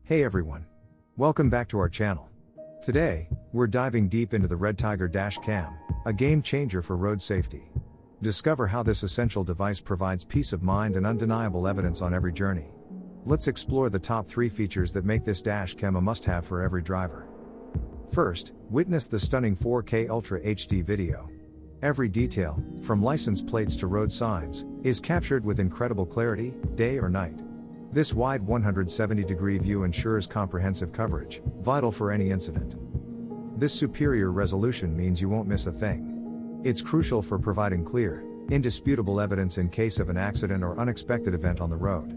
Hey everyone. Welcome back to our channel. Today, we're diving deep into the Red Tiger DashCam, a game changer for road safety. Discover how this essential device provides peace of mind and undeniable evidence on every journey. Let's explore the top 3 features that make this DashCam a must-have for every driver. First, witness the stunning 4K Ultra HD video. Every detail, from license plates to road signs, is captured with incredible clarity, day or night. This wide 170-degree view ensures comprehensive coverage, vital for any incident. This superior resolution means you won't miss a thing. It's crucial for providing clear, indisputable evidence in case of an accident or unexpected event on the road.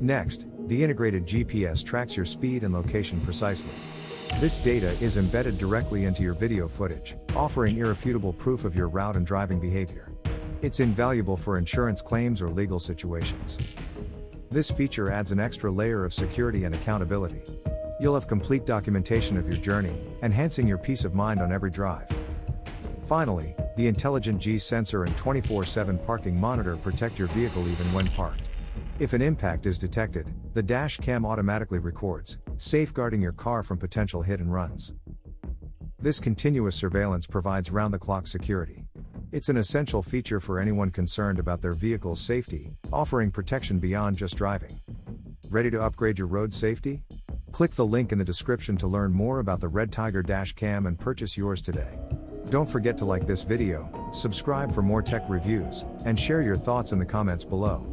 Next, the integrated GPS tracks your speed and location precisely. This data is embedded directly into your video footage, offering irrefutable proof of your route and driving behavior. It's invaluable for insurance claims or legal situations. This feature adds an extra layer of security and accountability. You'll have complete documentation of your journey, enhancing your peace of mind on every drive. Finally, the intelligent G sensor and 24/7 parking monitor protect your vehicle even when parked. If an impact is detected, the DashCam automatically records, safeguarding your car from potential hit and runs. This continuous surveillance provides round-the-clock security. It's an essential feature for anyone concerned about their vehicle's safety, offering protection beyond just driving. Ready to upgrade your road safety? Click the link in the description to learn more about the Red Tiger DashCam and purchase yours today. Don't forget to like this video, subscribe for more tech reviews, and share your thoughts in the comments below.